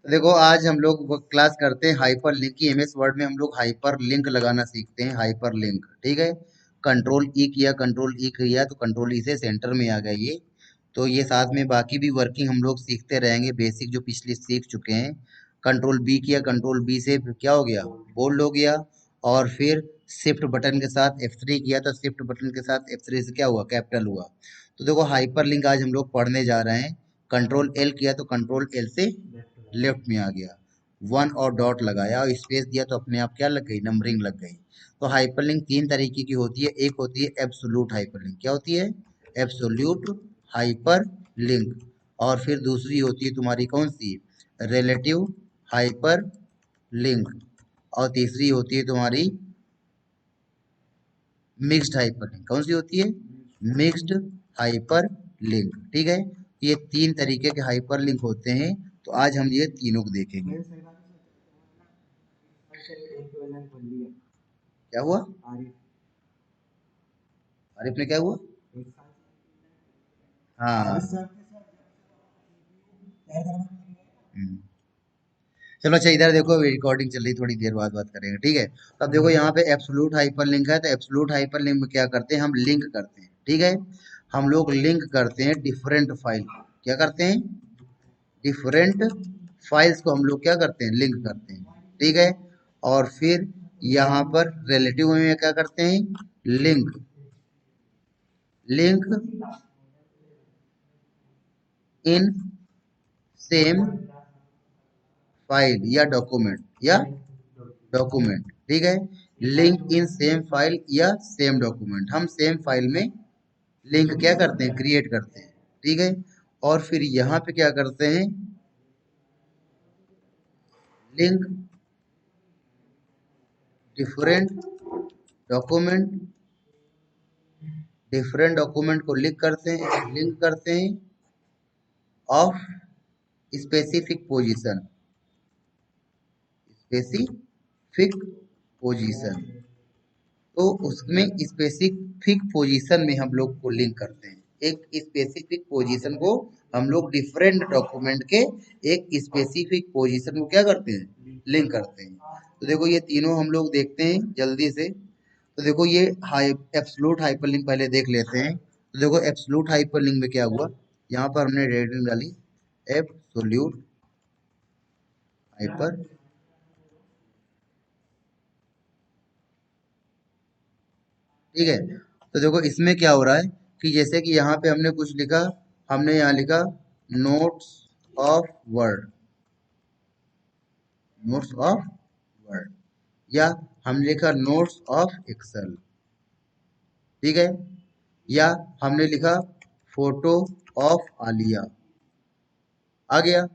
तो देखो आज हम लोग वो क्लास करते हैं हाइपर लिंक की। एमएस वर्ड में हम लोग हाइपर लिंक लगाना सीखते हैं। हाइपर लिंक, ठीक है। कंट्रोल ई किया, कंट्रोल ई किया तो कंट्रोल ई से सेंटर में आ गया ये। तो ये साथ में बाकी भी वर्किंग हम लोग सीखते रहेंगे, बेसिक जो पिछले सीख चुके हैं। कंट्रोल बी किया, कंट्रोल बी से क्या हो गया, बोल्ड हो गया। और फिर शिफ्ट बटन के साथ F3 किया तो शिफ्ट बटन के साथ F3 से क्या हुआ, कैपिटल हुआ। तो देखो हाइपर लिंक आज हम लोग पढ़ने जा रहे हैं। कंट्रोल एल किया तो कंट्रोल एल से लेफ्ट में आ गया। वन और डॉट लगाया और स्पेस दिया तो अपने आप क्या लग गई, नंबरिंग लग गई। तो हाइपरलिंक तीन तरीके की होती है। एक होती है एब्सोल्यूट हाइपरलिंक। क्या होती है, एब्सोल्यूट हाइपर लिंक। और फिर दूसरी होती है तुम्हारी कौन सी, रिलेटिव हाइपर लिंक। और तीसरी होती है तुम्हारी मिक्स्ड हाइपर लिंक। कौन सी होती है, मिक्स्ड हाइपर लिंक, ठीक है। ये तीन तरीके के हाइपर लिंक होते हैं। तो आज हम ये तीनों को देखेंगे। क्या हुआ, आरिफ ने क्या हुआ, हाँ। हम्म। चलो अच्छा, इधर देखो रिकॉर्डिंग चल रही, थोड़ी देर बाद बात करेंगे, ठीक है। तो अब देखो यहाँ पे एब्सोल्यूट हाइपर लिंक है। तो एब्सोल्यूट हाइपर लिंक में क्या करते हैं, हम लिंक करते हैं, ठीक है। हम लोग लिंक करते हैं डिफरेंट फाइल। क्या करते हैं, डिफरेंट फाइल्स को हम लोग क्या करते हैं, लिंक करते हैं, ठीक है। और फिर यहाँ पर रिलेटिव में क्या करते हैं, link, link in same file या डॉक्यूमेंट, या डॉक्यूमेंट, ठीक है। लिंक इन सेम फाइल या सेम डॉक्यूमेंट, हम सेम फाइल में लिंक क्या करते हैं, क्रिएट करते हैं, ठीक है। और फिर यहाँ पे क्या करते हैं, link different document, different document को लिंक करते हैं, लिंक करते हैं of specific position, specific position. तो उसमें स्पेसिफिक पोजीशन में हम लोग को लिंक करते हैं। एक स्पेसिफिक पोजीशन को हम लोग डिफरेंट डॉक्यूमेंट के एक स्पेसिफिक पोजीशन को क्या करते हैं, लिंक करते हैं। तो देखो ये तीनों हम लोग देखते हैं जल्दी से। तो देखो ये एब्सोल्यूट हाइपरलिंक पहले देख लेते हैं। तो देखो एब्सोल्यूट हाइपरलिंक में क्या हुआ, यहाँ पर हमने रेडिंग डाली एब्सोल्यूट हाइपर, ठीक है। तो देखो इसमें क्या हो रहा है कि जैसे कि यहाँ पे हमने कुछ लिखा, हमने यहाँ लिखा notes of word, notes of word, या हमने लिखा नोट्स ऑफ एक्सेल, ठीक है। या हमने लिखा फोटो ऑफ आलिया, आ गया।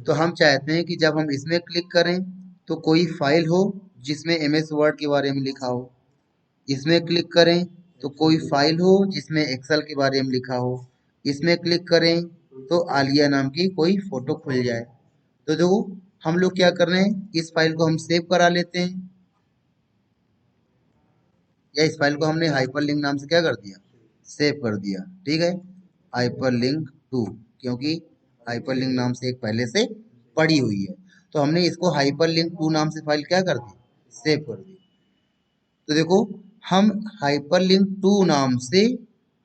तो हम चाहते हैं कि जब हम इसमें क्लिक करें तो कोई फाइल हो जिसमें एमएस वर्ड के बारे में लिखा हो, इसमें क्लिक करें तो कोई फाइल हो जिसमें एक्सेल के बारे में लिखा हो, इसमें क्लिक करें तो आलिया नाम की कोई फोटो खुल जाए। तो देखो हम लोग क्या कर रहे हैं, इस फाइल को हम सेव करा लेते हैं, या इस फाइल को हमने हाइपरलिंक नाम से क्या कर दिया, सेव कर दिया, ठीक है। हाइपरलिंक टू, क्योंकि हाइपरलिंक नाम से एक पहले से पड़ी हुई है, तो हमने इसको हाइपरलिंक टू नाम से फाइल क्या कर दी, सेव कर दी। तो देखो हम हाइपरलिंक टू नाम से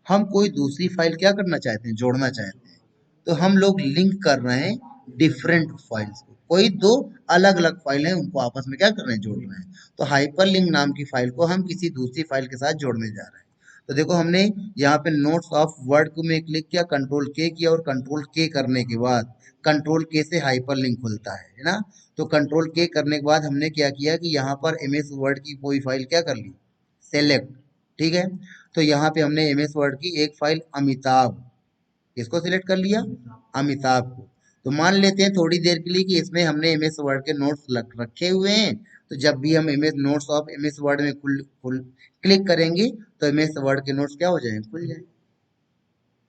हम कोई दूसरी फाइल क्या करना चाहते हैं, जोड़ना चाहते हैं। तो हम लोग लिंक कर रहे हैं डिफरेंट फाइल्स को, कोई दो अलग अलग फाइल हैं उनको आपस में क्या कर रहे हैं, जोड़ रहे हैं। तो हाइपरलिंक नाम की फाइल को हम किसी दूसरी फाइल के साथ जोड़ने जा रहे हैं। तो देखो हमने यहाँ पे नोट्स ऑफ वर्ड को में क्लिक किया, कंट्रोल के किया, और कंट्रोल के करने के बाद कंट्रोल के से हाइपरलिंक खुलता है ना। तो कंट्रोल के करने के बाद हमने क्या किया कि यहाँ पर एमएस वर्ड की कोई फाइल क्या कर ली, सेलेक्ट, ठीक है। तो यहाँ पे हमने एमएस वर्ड की एक फाइल अमिताभ, किसको सिलेक्ट कर लिया, अमिताभ को। तो मान लेते हैं थोड़ी देर के लिए कि इसमें हमने एमएस वर्ड के नोट्स रखे हुए हैं। तो जब भी हम MS notes of MS word में क्लिक करेंगे तो एमएस वर्ड के नोट्स क्या हो जाएंगे, खुल जाएंगे,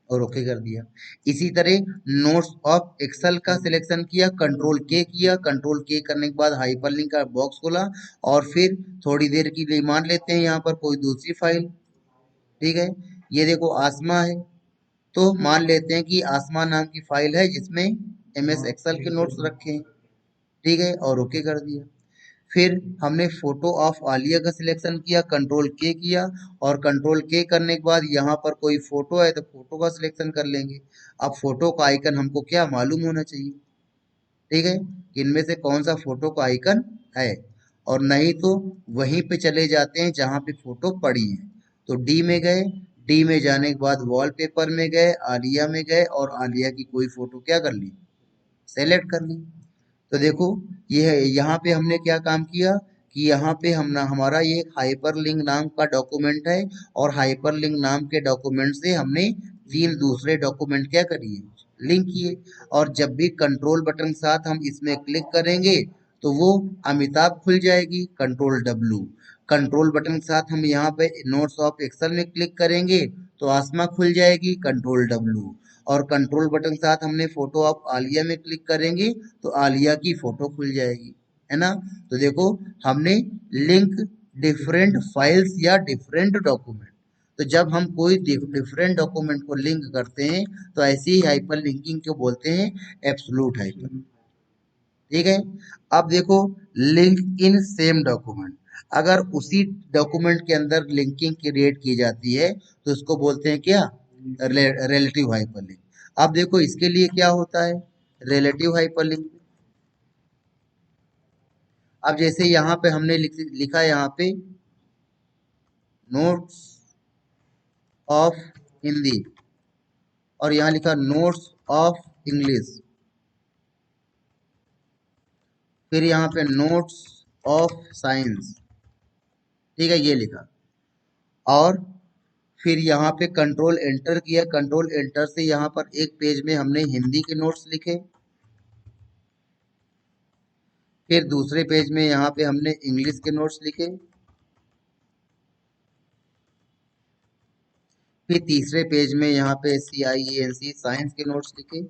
और ओके कर दिया। इसी तरह नोट्स ऑफ एक्सेल का सिलेक्शन किया, कंट्रोल के किया, कंट्रोल के करने के बाद हाइपरलिंक का बॉक्स खोला, और फिर थोड़ी देर के लिए मान लेते हैं यहाँ पर कोई दूसरी फाइल, ठीक है। ये देखो आसमा है, तो मान लेते हैं कि आसमा नाम की फाइल है जिसमें एमएस एक्सेल के नोट्स रखे हैं। ठीक है, और ओके कर दिया। फिर हमने फोटो ऑफ आलिया का सिलेक्शन किया, कंट्रोल के किया, और कंट्रोल के करने के बाद यहाँ पर कोई फोटो है तो फोटो का सिलेक्शन कर लेंगे। अब फोटो का आइकन हमको क्या मालूम होना चाहिए, ठीक है, कि इनमें से कौन सा फोटो का आइकन है, और नहीं तो वहीं पे चले जाते हैं जहां पे फोटो पड़ी है। तो डी में गए, डी में जाने के बाद वॉलपेपर में गए, आलिया में गए, और आलिया की कोई फोटो क्या कर ली, सेलेक्ट कर ली। तो देखो ये है, यहाँ पे हमने क्या काम किया कि यहाँ पे हमारा ये हाइपरलिंक नाम का डॉक्यूमेंट है, और हाइपरलिंक नाम के डॉक्यूमेंट से हमने तीन दूसरे डॉक्यूमेंट क्या करिए, लिंक किए। और जब भी कंट्रोल बटन के साथ हम इसमें क्लिक करेंगे तो वो अमिताभ खुल जाएगी, कंट्रोल डब्लू। कंट्रोल बटन के साथ हम यहाँ पे नोट्स ऑफ एक्सेल में क्लिक करेंगे तो आसमा खुल जाएगी, कंट्रोल डब्लू। और कंट्रोल बटन के साथ हमने फोटो ऑफ आलिया में क्लिक करेंगे तो आलिया की फोटो खुल जाएगी, है ना। तो देखो हमने लिंक डिफरेंट फाइल्स या डिफरेंट डॉक्यूमेंट। तो जब हम कोई डिफरेंट डॉक्यूमेंट को लिंक करते हैं तो ऐसी ही हाइपर लिंकिंग को बोलते हैं एब्सोल्यूट हाइपर, ठीक है। अब देखो लिंक इन सेम डॉक्यूमेंट, अगर उसी डॉक्यूमेंट के अंदर लिंकिंग क्रिएट की जाती है तो उसको बोलते हैं क्या, रिलेटिव हाइपरलिंक। अब देखो इसके लिए क्या होता है रिलेटिव हाइपरलिंक। अब जैसे यहाँ पे हमने लिखा यहाँ पे नोट्स ऑफ हिंदी, और यहाँ लिखा नोट्स ऑफ इंग्लिश, फिर यहाँ पे नोट्स ऑफ साइंस, ठीक है, ये लिखा। और फिर यहाँ पे कंट्रोल एंटर किया, कंट्रोल एंटर से यहाँ पर एक पेज में हमने हिंदी के नोट्स लिखे, फिर दूसरे पेज में यहाँ पे हमने इंग्लिश के नोट्स लिखे, फिर तीसरे पेज में यहाँ पे CIENC साइंस के नोट्स लिखे।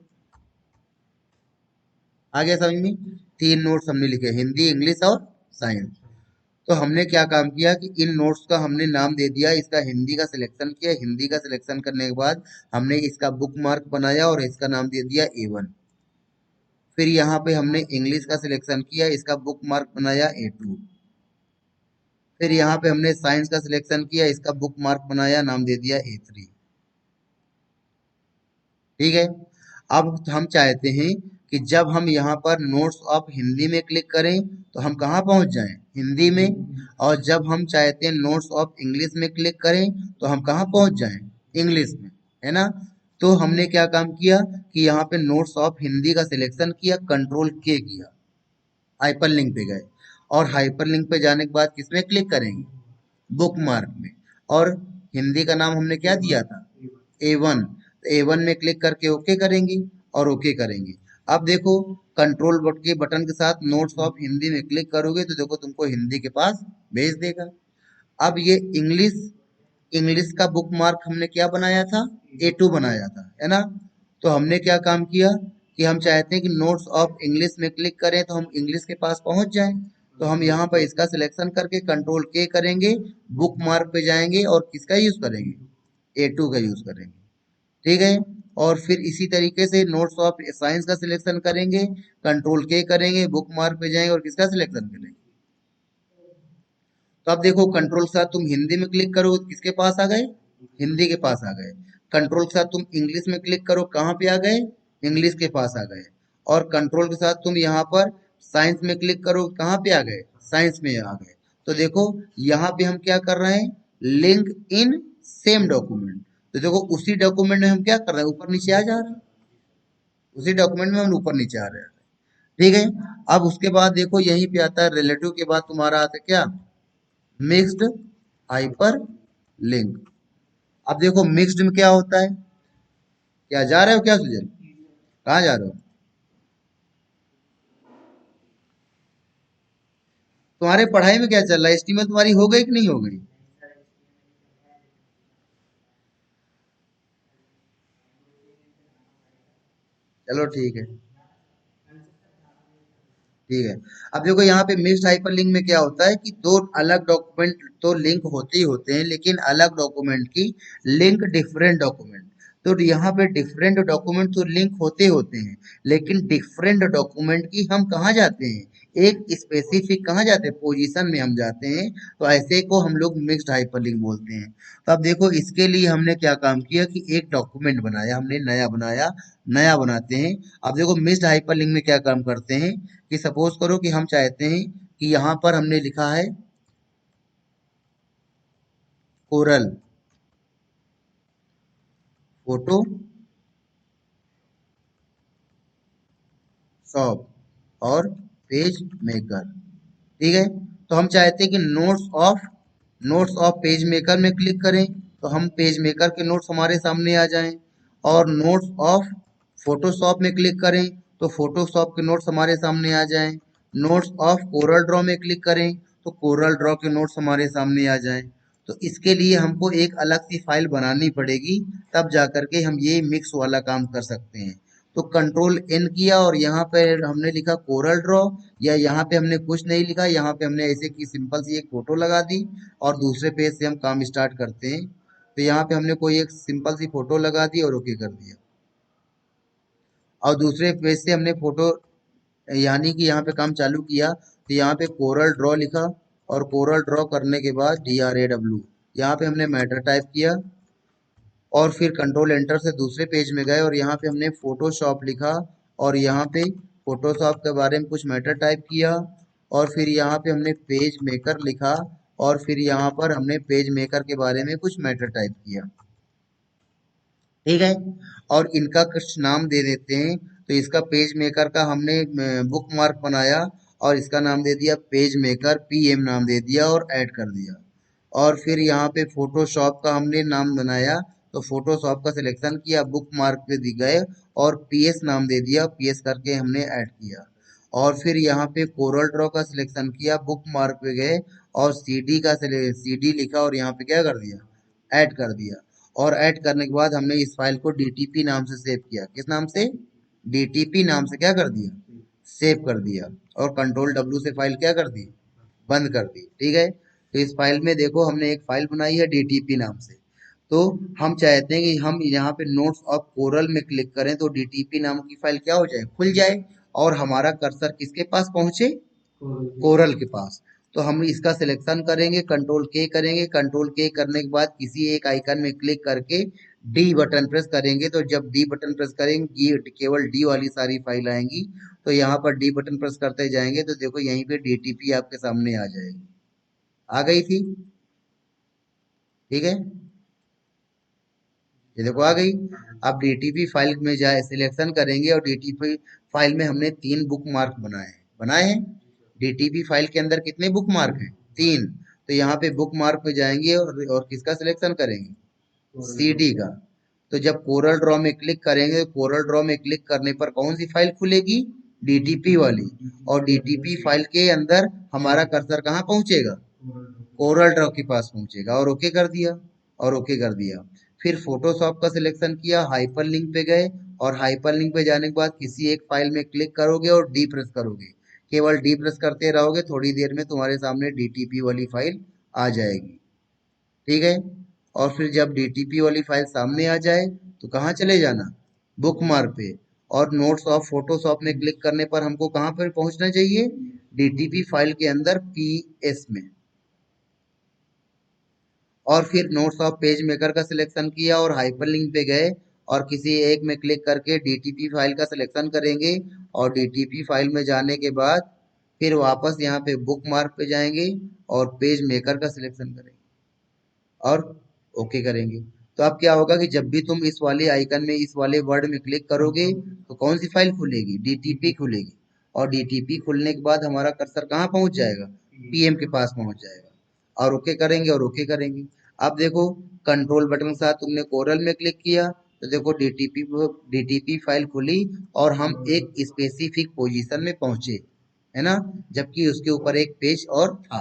आ गया समझ में, तीन नोट्स हमने लिखे, हिंदी, इंग्लिश और साइंस। तो हमने क्या काम किया कि इन नोट्स का हमने नाम दे दिया, इसका हिंदी का सिलेक्शन किया, हिंदी का सिलेक्शन करने के बाद हमने इसका बुक मार्क बनाया और इसका नाम दे दिया A1। फिर यहाँ पे हमने इंग्लिश का सिलेक्शन किया, इसका बुक मार्क बनाया A2। फिर यहाँ पे हमने साइंस का सिलेक्शन किया, इसका बुक मार्क बनाया, नाम दे दिया A3, ठीक है। अब हम चाहते हैं कि जब हम यहाँ पर नोट्स ऑफ हिंदी में क्लिक करें तो हम कहाँ पहुँच जाएं, हिंदी में। और जब हम चाहते हैं नोट्स ऑफ इंग्लिश में क्लिक करें तो हम कहाँ पहुँच जाएं, इंग्लिश में, है ना। तो हमने क्या काम किया कि यहाँ पे नोट्स ऑफ हिंदी का सिलेक्शन किया, कंट्रोल के किया, हाइपरलिंक पे गए, और हाइपरलिंक पे जाने के बाद किसमें क्लिक करेंगे, बुक मार्क में। और हिंदी का नाम हमने क्या दिया था, A1। तो A1 में क्लिक करके ओके करेंगे, और ओके करेंगे। अब देखो कंट्रोल बट के बटन के साथ नोट्स ऑफ हिंदी में क्लिक करोगे तो देखो तुमको हिंदी के पास भेज देगा। अब ये इंग्लिश, इंग्लिश का बुक मार्क हमने क्या बनाया था, A2 बनाया था, है ना। तो हमने क्या काम किया कि हम चाहते हैं कि नोट्स ऑफ इंग्लिश में क्लिक करें तो हम इंग्लिश के पास पहुंच जाएं। तो हम यहाँ पर इसका सिलेक्शन करके कंट्रोल के करेंगे, बुक मार्क पे जाएंगे और किसका यूज करेंगे, A2 का यूज करेंगे, ठीक है। और फिर इसी तरीके से नोट्स ऑफ साइंस का सिलेक्शन करेंगे, कंट्रोल के करेंगे, बुक मार्क पे जाएंगे और किसका सिलेक्शन करेंगे। तो अब देखो कंट्रोल के साथ तुम हिंदी में क्लिक करो किसके पास आ गए, हिंदी के पास आ गए। कंट्रोल के साथ तुम इंग्लिश में क्लिक करो, कहाँ पे आ गए, इंग्लिश के पास आ गए। और कंट्रोल के साथ तुम यहाँ पर साइंस में क्लिक करो, कहाँ पे आ गए, साइंस में आ गए। तो देखो यहाँ पे हम क्या कर रहे हैं, लिंक इन सेम डॉक्यूमेंट। तो देखो उसी डॉक्यूमेंट में हम क्या कर रहे हैं, ऊपर नीचे आ जा रहे हैं, उसी डॉक्यूमेंट में हम ऊपर नीचे आ रहे हैं, ठीक है। अब उसके बाद देखो यहीं पे आता है रिलेटिव के बाद तुम्हारा आता है क्या, मिक्स्ड हाइपर लिंक। अब देखो मिक्स्ड में क्या होता है, क्या जा रहे हो क्या सुजल, कहाँ जा रहे हो, तुम्हारे पढ़ाई में क्या चल रहा है, एस्टीमेट तुम्हारी हो गई कि नहीं हो गई। चलो ठीक है, ठीक है। अब देखो यहाँ पे मिक्स्ड हाइपरलिंक में क्या होता है कि दो अलग डॉक्यूमेंट तो लिंक होते ही होते हैं, लेकिन अलग डॉक्यूमेंट की लिंक डिफरेंट डॉक्यूमेंट। तो यहाँ पे डिफरेंट डॉक्यूमेंट तो लिंक होते होते हैं, लेकिन डिफरेंट डॉक्यूमेंट की हम कहाँ जाते हैं, एक स्पेसिफिक कहाँ जाते हैं, पोजीशन में हम जाते हैं। तो ऐसे को हम लोग मिक्स्ड हाइपरलिंक बोलते हैं। तो अब देखो इसके लिए हमने क्या काम किया कि एक डॉक्यूमेंट बनाया, हमने नया बनाया, नया बनाते हैं। अब देखो मिक्स्ड हाइपरलिंक में क्या काम करते हैं कि सपोज करो कि हम चाहते हैं कि यहाँ पर हमने लिखा है कोरल फोटो शॉप और पेज मेकर, ठीक है। तो हम चाहते हैं कि नोट्स ऑफ पेज मेकर में क्लिक करें, तो हम पेज मेकर के नोट्स हमारे सामने आ जाएं। और नोट्स ऑफ फोटोशॉप में क्लिक करें तो फोटोशॉप के नोट्स हमारे सामने आ जाएं। नोट्स ऑफ कोरल ड्रॉ में क्लिक करें तो कोरल ड्रॉ के नोट्स हमारे सामने आ जाएं। तो इसके लिए हमको एक अलग सी फाइल बनानी पड़ेगी, तब जाकर के हम ये मिक्स वाला काम कर सकते हैं। तो कंट्रोल एन किया और यहाँ पे हमने लिखा कोरल ड्रॉ, या यहाँ पे हमने कुछ नहीं लिखा, यहाँ पे हमने ऐसे की सिंपल सी एक फोटो लगा दी और दूसरे पेज से हम काम स्टार्ट करते हैं। तो यहाँ पे हमने कोई एक सिंपल सी फोटो लगा दी और ओके कर दिया, और दूसरे पेज से हमने फोटो यानी कि यहाँ पे काम चालू किया, तो यहाँ पे कोरल ड्रॉ लिखा और कोरल ड्रॉ करने के बाद DRAW यहाँ पे हमने मैटर टाइप किया और फिर कंट्रोल एंटर से दूसरे पेज में गए और यहाँ पे हमने फोटोशॉप लिखा और यहाँ पे फोटोशॉप के बारे में कुछ मैटर टाइप किया और फिर यहाँ पे हमने पेज मेकर लिखा और फिर यहाँ पर हमने पेज मेकर के बारे में कुछ मैटर टाइप किया, ठीक है। और इनका कुछ नाम दे देते हैं। तो इसका पेज मेकर का हमने बुक मार्क बनाया और इसका नाम दे दिया पेज मेकर, PM नाम दे दिया और ऐड कर दिया। और फिर यहाँ पे फोटोशॉप का हमने नाम बनाया, तो फोटोशॉप का सिलेक्शन किया, बुक मार्क पे दी गए और PS नाम दे दिया, PS करके हमने ऐड किया। और फिर यहाँ पे कोरल ड्रॉ का सिलेक्शन किया, बुक मार्क पे गए और CD लिखा और यहाँ पे क्या कर दिया, ऐड कर दिया। और ऐड करने के बाद हमने इस फाइल को DTP नाम से सेव किया, किस नाम से, DTP नाम से क्या कर दिया, सेव कर दिया। और कंट्रोल W से फाइल क्या कर दी, बंद कर दी, ठीक है। तो इस फाइल में देखो हमने एक फाइल बनाई है DTP नाम से। तो हम चाहते हैं कि हम यहाँ पे नोट्स ऑफ कोरल में क्लिक करें तो DTP नाम की फाइल क्या हो जाए, खुल जाए और हमारा कर्सर किसके पास पहुंचे, कोरल के पास। तो हम इसका सिलेक्शन करेंगे, कंट्रोल के करेंगे, कंट्रोल के करने के बाद किसी एक आइकन में क्लिक करके डी बटन प्रेस करेंगे। तो जब डी बटन प्रेस करेंगे ये केवल डी वाली सारी फाइल आएंगी। तो यहाँ पर डी बटन प्रेस करते जाएंगे तो देखो यहीं पे DTP आपके सामने आ जाएगी, आ गई थी, ठीक है, ये देखो आ गई। अब DTP फाइल में जाए सिलेक्शन करेंगे और DTP फाइल में हमने 3 बुक मार्क बनाए हैं। DTP फाइल के अंदर कितने बुक मार्क हैं, 3। तो यहाँ पे बुक मार्क पे जाएंगे और किसका सिलेक्शन करेंगे, CD का। तो जब कोरल ड्रॉ में क्लिक करेंगे, कोरल ड्रॉ में क्लिक करने पर कौन सी फाइल खुलेगी, DTP वाली। और DTP फाइल के अंदर हमारा कर्सर कहाँ पहुंचेगा, कोरल ड्रॉ के पास पहुंचेगा और ओके कर दिया, और ओके कर दिया। फिर फोटोशॉप का सिलेक्शन किया, हाइपरलिंक पे गए और हाइपरलिंक पे जाने के बाद किसी एक फाइल में क्लिक करोगे और डी प्रेस करोगे, केवल डी प्रेस करते रहोगे, थोड़ी देर में तुम्हारे सामने DTP वाली फाइल आ जाएगी, ठीक है। और फिर जब DTP वाली फाइल सामने आ जाए तो कहाँ चले जाना, बुक मार्क पे। और नोट्स ऑफ फोटोशॉप में क्लिक करने पर हमको कहाँ पर पहुंचना चाहिए, DTP फाइल के अंदर PS में। और फिर नोट्स ऑफ पेज मेकर का सिलेक्शन किया और हाइपरलिंक पे गए और किसी एक में क्लिक करके DTP फाइल का सिलेक्शन करेंगे और DTP फाइल में जाने के बाद फिर वापस यहाँ पे बुक मार्क पे जाएंगे और पेज मेकर का सिलेक्शन करेंगे और ओके करेंगे। तो अब क्या होगा कि जब भी तुम इस वाले आइकन में इस वाले वर्ड में क्लिक करोगे तो कौन सी फाइल खुलेगी, DTP खुलेगी। और DTP खुलने के बाद हमारा कर्सर कहाँ पहुंच जाएगा, PM के पास पहुंच जाएगा और ओके करेंगे और ओके करेंगे। अब देखो कंट्रोल बटन के साथ तुमने कोरल में क्लिक किया तो देखो DTP फाइल खुली और हम एक स्पेसिफिक पोजीशन में पहुंचे, है ना, जबकि उसके ऊपर एक पेज और था।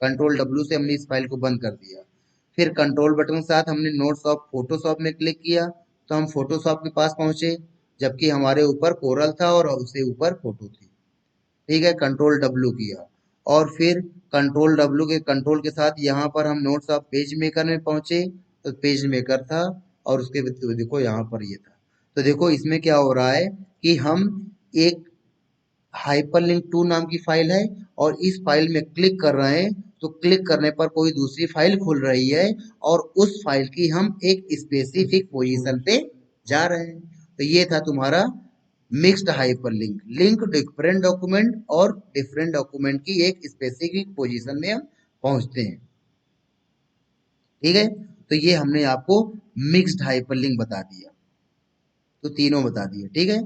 कंट्रोल W से हमने इस फाइल को बंद कर दिया। फिर कंट्रोल बटन के साथ हमने नोट्स ऑफ फोटोशॉप में क्लिक किया तो हम फोटोशॉप के पास पहुंचे, जबकि हमारे ऊपर कोरल था और उससे ऊपर फोटो थी, ठीक है। कंट्रोल W किया और फिर कंट्रोल W के कंट्रोल के साथ यहाँ पर हम नोट्स ऑफ पेज मेकर में पहुंचे तो पेज मेकर था और उसके देखो यहाँ पर ये था। तो देखो इसमें क्या हो रहा है कि हम एक हाइपरलिंक 2 नाम की फाइल है और इस फाइल में क्लिक कर रहे हैं, तो क्लिक करने पर कोई दूसरी फाइल खुल रही है और उस फाइल की हम एक स्पेसिफिक पोजीशन पे जा रहे हैं। तो ये था तुम्हारा mixed hyperlink, link different document और डिफरेंट डॉक्यूमेंट की एक स्पेसिफिक पोजीशन में हम पहुंचते हैं। ठीक है, तो ये हमने आपको मिक्स्ड हाइपरलिंक बता दिया, तो तीनों बता दिए। ठीक है।